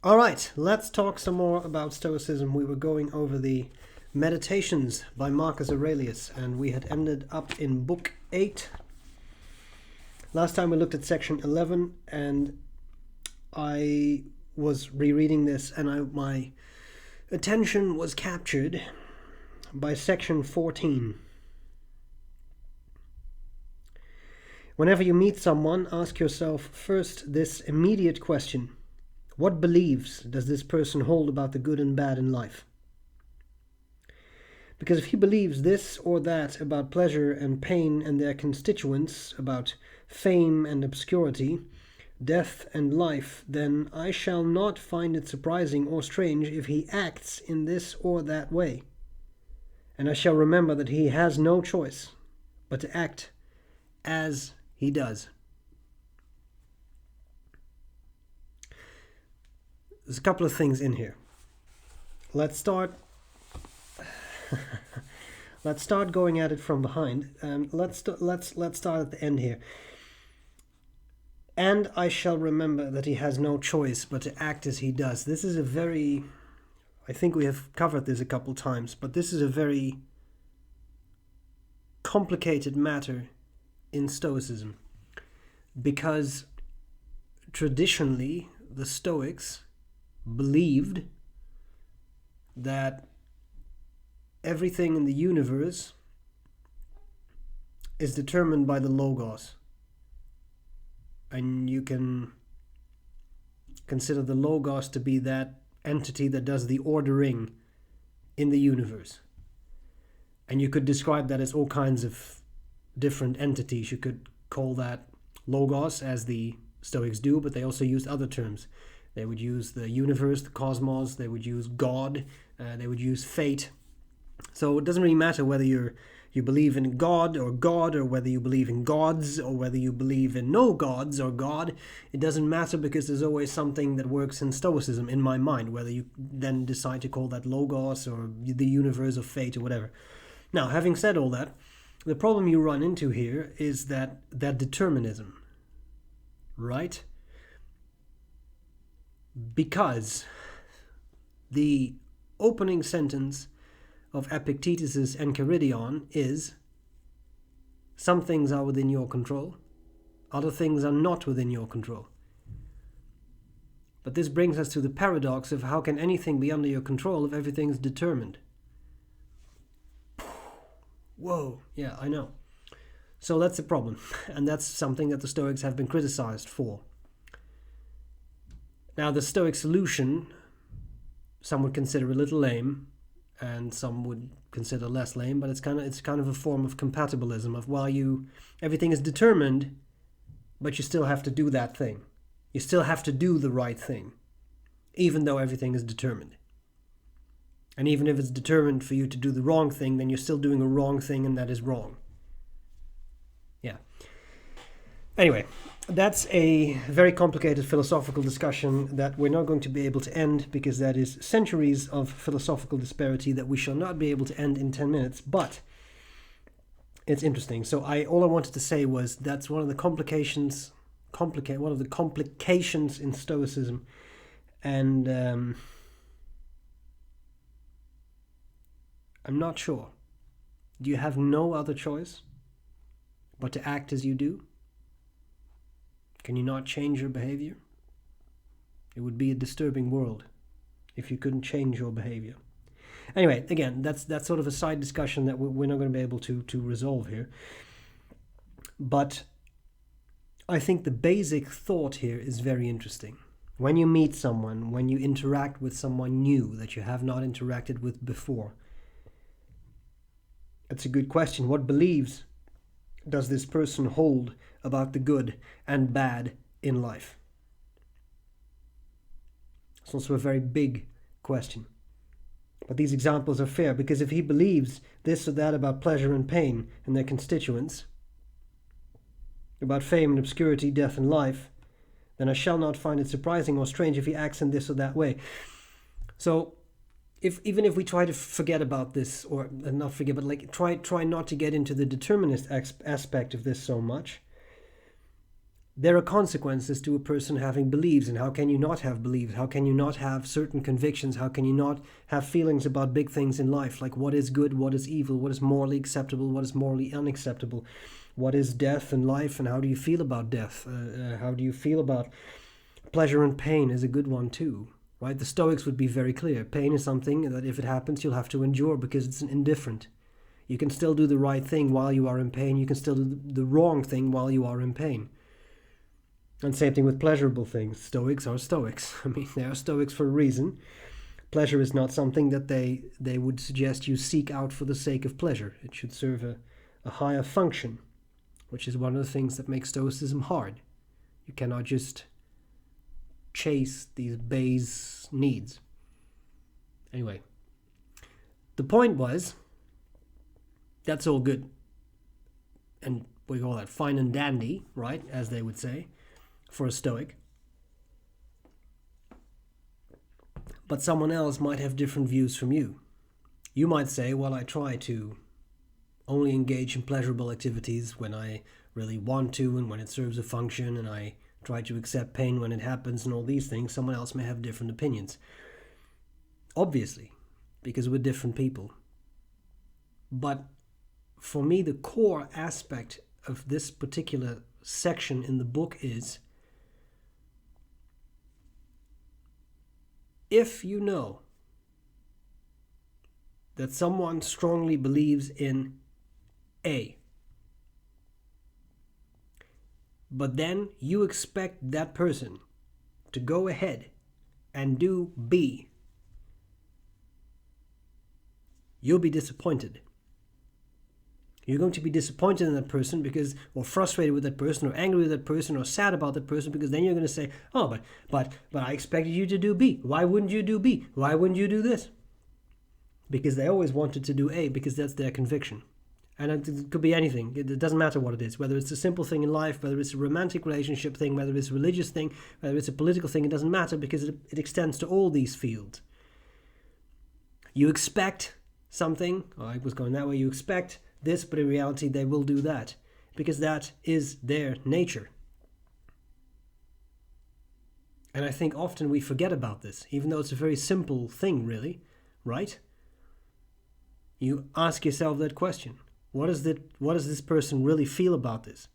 All right, let's talk some more about Stoicism. We were going over the Meditations by Marcus Aurelius, and we had ended up in Book 8. Last time we looked at section 11, and I was rereading this, and my attention was captured by section 14. Whenever you meet someone, ask yourself first this immediate question. What beliefs does this person hold about the good and bad in life? Because if he believes this or that about pleasure and pain and their constituents, about fame and obscurity, death and life, then I shall not find it surprising or strange if he acts in this or that way. And I shall remember that he has no choice but to act as he does. There's a couple of things in here. Let's start going at it from behind. Let's start at the end here. And I shall remember that he has no choice but to act as he does. This is I think we have covered this a couple times, but this is a very complicated matter in Stoicism, because traditionally the Stoics believed that everything in the universe is determined by the Logos. And you can consider the Logos to be that entity that does the ordering in the universe. And you could describe that as all kinds of different entities. You could call that Logos, as the Stoics do, but they also used other terms. They would use the universe, the cosmos, they would use God, they would use fate. So it doesn't really matter whether you believe in God, or whether you believe in gods, or whether you believe in no gods or God. It doesn't matter, because there's always something that works in Stoicism, in my mind, whether you then decide to call that Logos or the universe or fate or whatever. Now, having said all that, the problem you run into here is that determinism, right? Because the opening sentence of Epictetus' Enchiridion is, some things are within your control, other things are not within your control. But this brings us to the paradox of how can anything be under your control if everything is determined? Whoa, yeah, I know. So that's a problem, and that's something that the Stoics have been criticized for. Now, the Stoic solution, some would consider a little lame, and some would consider less lame, but it's kind of a form of compatibilism of, well, everything is determined, but you still have to do that thing. You still have to do the right thing, even though everything is determined. And even if it's determined for you to do the wrong thing, then you're still doing a wrong thing, and that is wrong. Yeah. Anyway, that's a very complicated philosophical discussion that we're not going to be able to end, because that is centuries of philosophical disparity that we shall not be able to end in 10 minutes, but it's interesting. So all I wanted to say was that's one of the complications in Stoicism, and I'm not sure. Do you have no other choice but to act as you do? Can you not change your behavior? It would be a disturbing world if you couldn't change your behavior. Anyway, again, that's sort of a side discussion that we're not going to be able to resolve here. But I think the basic thought here is very interesting. When you meet someone, when you interact with someone new that you have not interacted with before, it's a good question. What beliefs does this person hold about the good and bad in life? It's also a very big question. But these examples are fair, because if he believes this or that about pleasure and pain and their constituents, about fame and obscurity, death and life, then I shall not find it surprising or strange if he acts in this or that way. So even if we try to forget about this, or not forget, but try not to get into the determinist aspect of this so much, there are consequences to a person having beliefs, and how can you not have beliefs? How can you not have certain convictions? How can you not have feelings about big things in life, like what is good, what is evil, what is morally acceptable, what is morally unacceptable, what is death and life, and how do you feel about death? How do you feel about pleasure and pain is a good one too, right? The Stoics would be very clear. Pain is something that if it happens, you'll have to endure because it's indifferent. You can still do the right thing while you are in pain. You can still do the wrong thing while you are in pain. And same thing with pleasurable things. Stoics are Stoics. I mean, they are Stoics for a reason. Pleasure is not something that they would suggest you seek out for the sake of pleasure. It should serve a higher function, which is one of the things that makes Stoicism hard. You cannot just chase these base needs. Anyway, the point was, that's all good. And we call that fine and dandy, right, as they would say, for a Stoic. But someone else might have different views from you. You might say, well, I try to only engage in pleasurable activities when I really want to and when it serves a function, and I try to accept pain when it happens and all these things. Someone else may have different opinions. Obviously, because we're different people. But for me, the core aspect of this particular section in the book is, if you know that someone strongly believes in A, but then you expect that person to go ahead and do B, you'll be disappointed. You're going to be disappointed in that person because, or frustrated with that person, or angry with that person, or sad about that person, because then you're going to say, oh, but I expected you to do B. Why wouldn't you do B? Why wouldn't you do this? Because they always wanted to do A, because that's their conviction. And it could be anything. It doesn't matter what it is. Whether it's a simple thing in life, whether it's a romantic relationship thing, whether it's a religious thing, whether it's a political thing, it doesn't matter, because it extends to all these fields. You expect something, I was going that way, you expect this, but in reality they will do that, because that is their nature. And I think often we forget about this, even though it's a very simple thing, really, right? You ask yourself that question. What does this person really feel about this?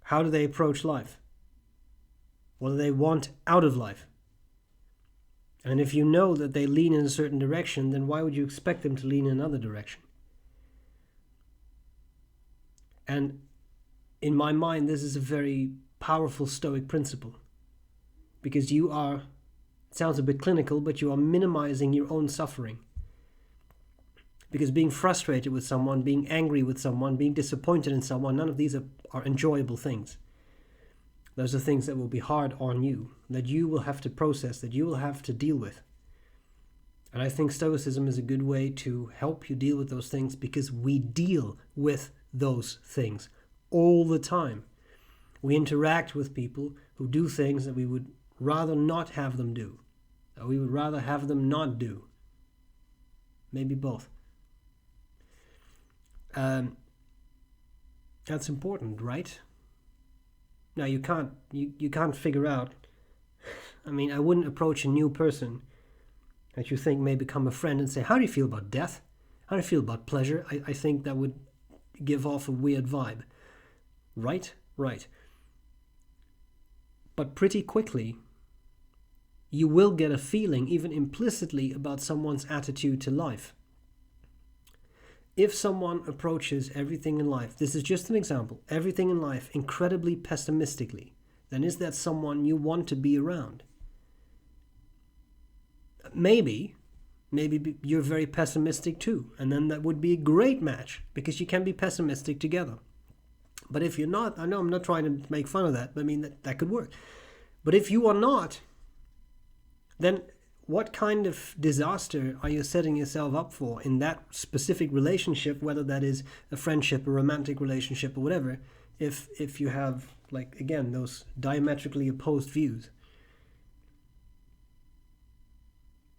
How do they approach life? What do they want out of life? And if you know that they lean in a certain direction, then why would you expect them to lean in another direction? And in my mind, this is a very powerful Stoic principle, because you are, it sounds a bit clinical, but you are minimizing your own suffering. Because being frustrated with someone, being angry with someone, being disappointed in someone, none of these are enjoyable things. Those are things that will be hard on you, that you will have to process, that you will have to deal with. And I think Stoicism is a good way to help you deal with those things, because we deal with those things all the time. We interact with people who do things that we would rather not have them do, or we would rather have them not do. Maybe both. That's important, right? Now you can't figure out. I mean, I wouldn't approach a new person that you think may become a friend and say, how do you feel about death? How do you feel about pleasure? I think that would give off a weird vibe. Right? Right. But pretty quickly, you will get a feeling, even implicitly, about someone's attitude to life. If someone approaches everything in life, this is just an example, everything in life incredibly pessimistically, then is that someone you want to be around? Maybe you're very pessimistic too, and then that would be a great match, because you can be pessimistic together. But if you're not, I know I'm not trying to make fun of that, but I mean, that could work. But if you are not, then what kind of disaster are you setting yourself up for in that specific relationship, whether that is a friendship, a romantic relationship, or whatever, if you have, like, again, those diametrically opposed views?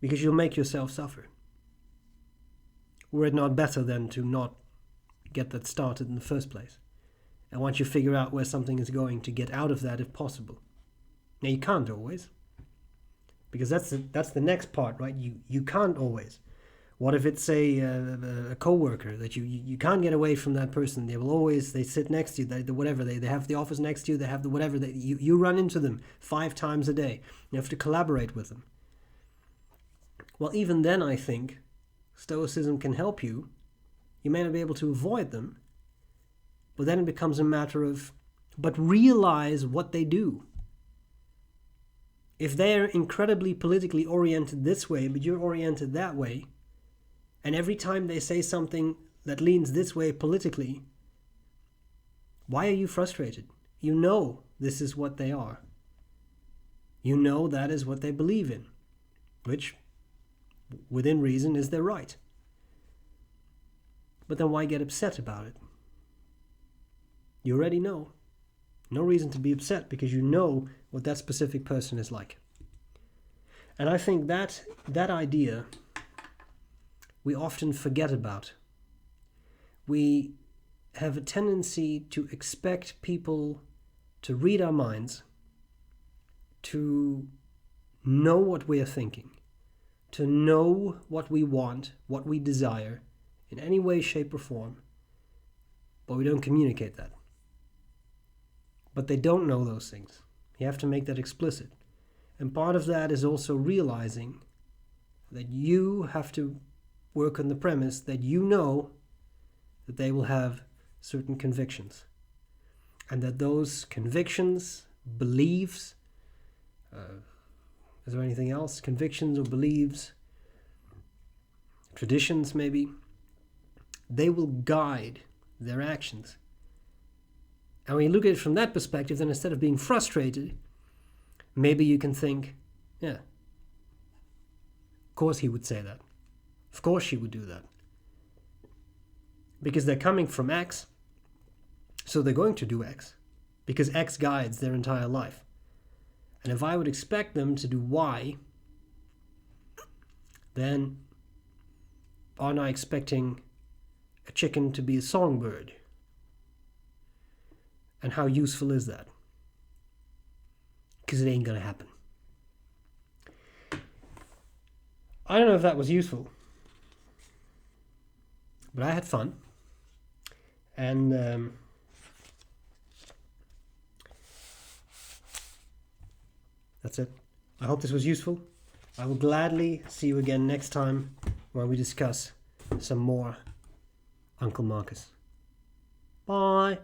Because you'll make yourself suffer. Were it not better then to not get that started in the first place? and once you figure out where something is going, to get out of that if possible. Now, you can't always, because that's the next part, right? You can't always. What if it's a co-worker that you can't get away from that person? They sit next to you, they have the office next to you, they have the whatever, you run into them 5 times a day. You have to collaborate with them. Well, even then, I think Stoicism can help you. You may not be able to avoid them, but then it becomes a matter of, but realize what they do. If they're incredibly politically oriented this way, but you're oriented that way, and every time they say something that leans this way politically, why are you frustrated? You know this is what they are. You know that is what they believe in, which, within reason, is their right. But then why get upset about it? You already know. No reason to be upset, because you know what that specific person is like. And I think that idea we often forget about. We have a tendency to expect people to read our minds, to know what we are thinking, to know what we want, what we desire, in any way, shape, or form, but we don't communicate that. But they don't know those things. You have to make that explicit. And part of that is also realizing that you have to work on the premise that you know that they will have certain convictions. And that those convictions, beliefs, is there anything else? Convictions or beliefs, traditions maybe, they will guide their actions. And when you look at it from that perspective, then instead of being frustrated, maybe you can think, yeah, of course he would say that. Of course she would do that. Because they're coming from X, so they're going to do X. Because X guides their entire life. And if I would expect them to do Y, then aren't I expecting a chicken to be a songbird? And how useful is that? Because it ain't going to happen. I don't know if that was useful, but I had fun. And that's it. I hope this was useful. I will gladly see you again next time when we discuss some more Uncle Marcus. Bye.